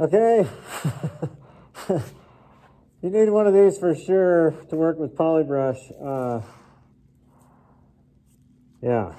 Okay. You need one of these for sure to work with polybrush. Yeah.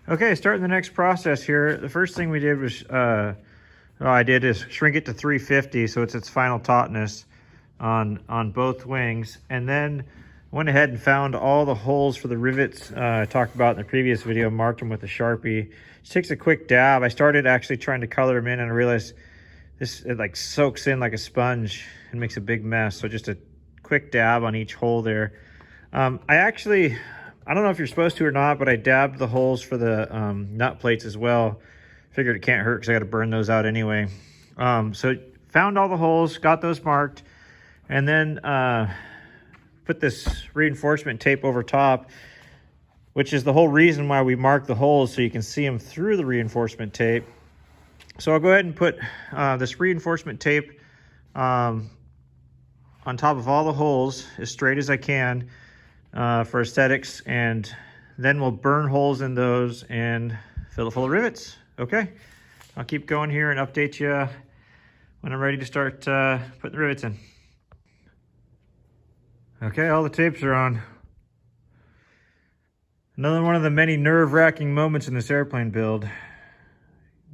Okay, starting the next process here. The first thing we did was, I did is shrink it to 350, so it's its final tautness on both wings. And then went ahead and found all the holes for the rivets I talked about in the previous video, marked them with a Sharpie. Just takes a quick dab. I started actually trying to color them in, and I realized it like soaks in like a sponge and makes a big mess. So just a quick dab on each hole there. I don't know if you're supposed to or not, but I dabbed the holes for the nut plates as well. Figured it can't hurt because I got to burn those out anyway. So found all the holes, got those marked, and then put this reinforcement tape over top, which is the whole reason why we mark the holes, so you can see them through the reinforcement tape. So I'll go ahead and put this reinforcement tape on top of all the holes as straight as I can. For aesthetics, and then we'll burn holes in those and fill it full of rivets. Okay, I'll keep going here and update you when I'm ready to start putting the rivets in. Okay, all the tapes are on. Another one of the many nerve-wracking moments in this airplane build.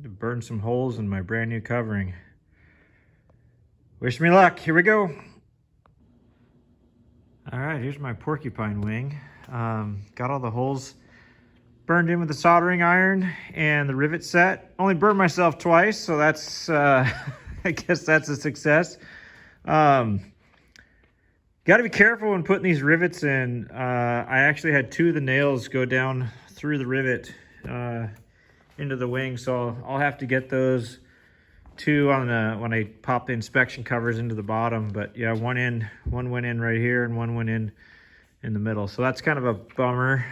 To burn some holes in my brand new covering. Wish me luck. Here we go. All right, here's my porcupine wing. Got all the holes burned in with the soldering iron and the rivet set. Only burned myself twice, so that's, I guess that's a success. Got to be careful when putting these rivets in. I actually had two of the nails go down through the rivet into the wing, so I'll have to get those two on the when I pop the inspection covers into the bottom. But yeah, one went in right here and one went in the middle, so that's kind of a bummer.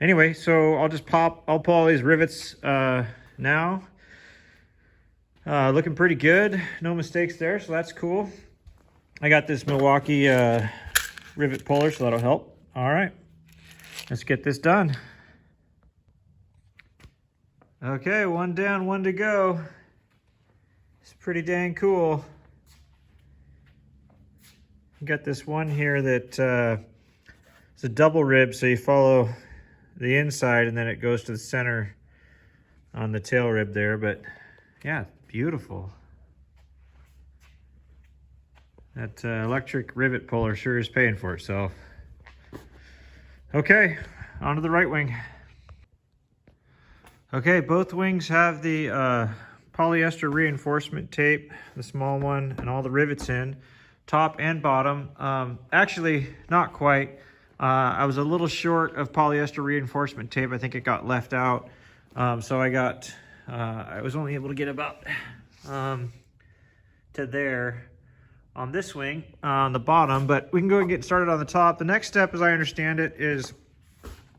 Anyway, so I'll pull all these rivets now. Looking pretty good, no mistakes there, so that's cool. I got this Milwaukee rivet puller, so that'll help. All right, let's get this done. Okay, one down, one to go. It's pretty dang cool. Got this one here that it's a double rib, so you follow the inside and then it goes to the center on the tail rib there. But yeah, beautiful. That electric rivet puller sure is paying for itself. Okay, on to the right wing. Okay, both wings have the polyester reinforcement tape, the small one, and all the rivets in, top and bottom. Actually, not quite. I was a little short of polyester reinforcement tape. I think it got left out. So I was only able to get about to there on this wing, on the bottom, but we can go and get started on the top. The next step, as I understand it, is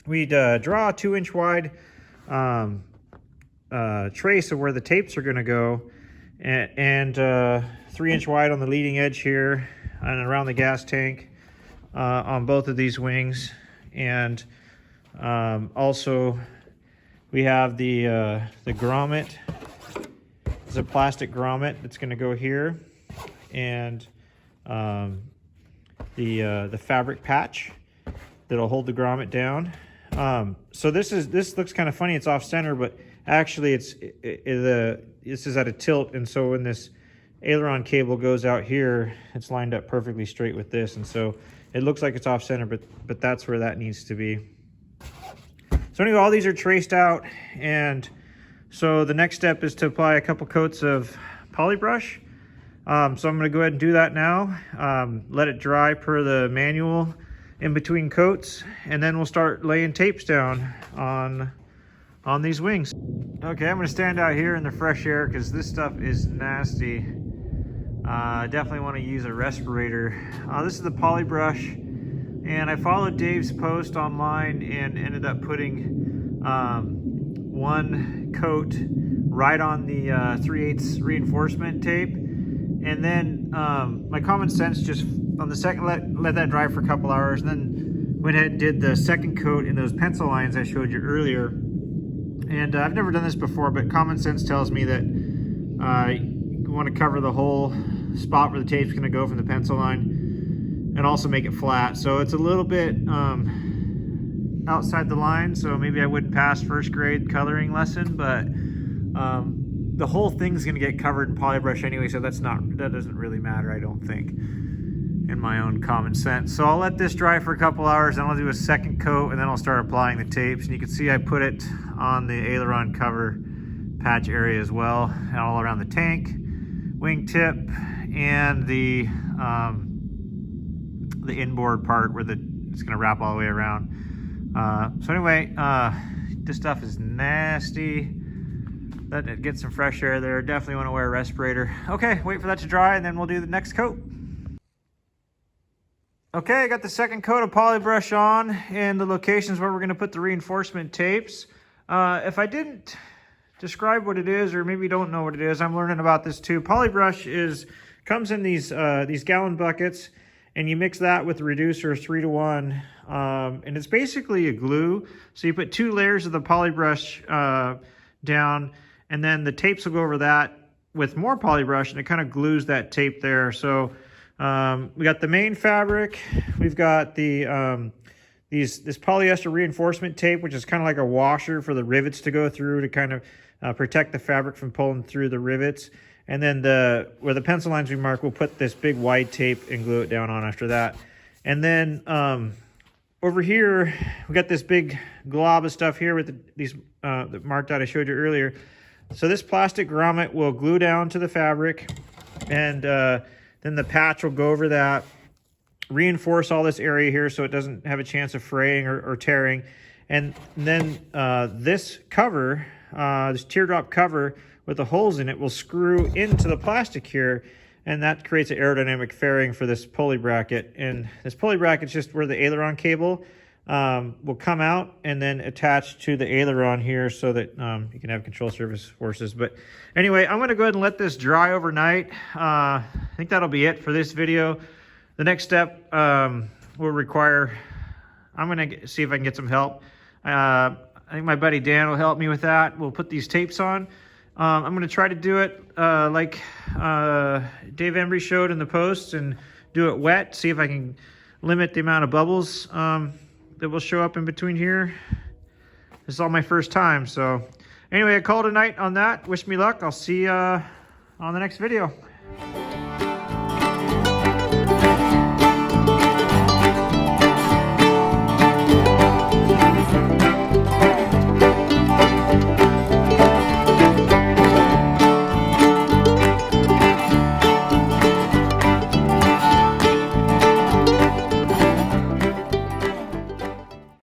we'd draw a 2-inch wide trace of where the tapes are going to go, and 3-inch wide on the leading edge here and around the gas tank on both of these wings. And also we have the grommet. It's a plastic grommet that's going to go here, and the fabric patch that'll hold the grommet down. So this looks kind of funny. It's off center, but actually this is at a tilt, and so when this aileron cable goes out here, it's lined up perfectly straight with this, and so it looks like it's off center, but that's where that needs to be. So anyway, all these are traced out, and so the next step is to apply a couple coats of polybrush. So I'm going to go ahead and do that now. Let it dry per the manual in between coats, and then we'll start laying tapes down on these wings. Okay, I'm going to stand out here in the fresh air because this stuff is nasty. I definitely want to use a respirator. This is the polybrush, and I followed Dave's post online and ended up putting one coat right on the 3/8 reinforcement tape, and then my common sense just on the second let that dry for a couple hours, and then went ahead and did the second coat in those pencil lines I showed you earlier. And I've never done this before, but common sense tells me that you want to cover the whole spot where the tape's going to go from the pencil line, and also make it flat. So it's a little bit outside the line, so maybe I wouldn't pass first grade coloring lesson, but the whole thing's going to get covered in polybrush anyway, so that doesn't really matter, I don't think, in my own common sense. So I'll let this dry for a couple hours, then I'll do a second coat, and then I'll start applying the tapes. And you can see I put it on the aileron cover patch area as well, and all around the tank, wing tip, and the inboard part where it's going to wrap all the way around. So anyway, this stuff is nasty. Let it get some fresh air there. Definitely want to wear a respirator. Okay, wait for that to dry, and then we'll do the next coat. Okay, I got the second coat of polybrush on in the locations where we're going to put the reinforcement tapes. If I didn't describe what it is, or maybe you don't know what it is, I'm learning about this too. Polybrush comes in these gallon buckets, and you mix that with the reducer 3-to-1, and it's basically a glue. So you put 2 layers of the polybrush down, and then the tapes will go over that with more polybrush, and it kind of glues that tape there. So we got the main fabric, we've got the this polyester reinforcement tape, which is kind of like a washer for the rivets to go through to kind of protect the fabric from pulling through the rivets. And then where the pencil lines we mark, we'll put this big wide tape and glue it down on after that. And then over here, we got this big glob of stuff here with these that marked out I showed you earlier. So this plastic grommet will glue down to the fabric, and then the patch will go over that, reinforce all this area here so it doesn't have a chance of fraying or tearing. And then this cover, this teardrop cover with the holes in it, will screw into the plastic here, and that creates an aerodynamic fairing for this pulley bracket. And this pulley bracket is just where the aileron cable will come out and then attach to the aileron here so that you can have control surface forces. But anyway, I'm going to go ahead and let this dry overnight. I think that'll be it for this video. The next step will require, I'm going to see if I can get some help. I think my buddy Dan will help me with that. We'll put these tapes on. I'm going to try to do it like Dave Embry showed in the post, and do it wet, see if I can limit the amount of bubbles that will show up in between here. This is all my first time, so anyway, I called a night on that. Wish me luck. I'll see you on the next video.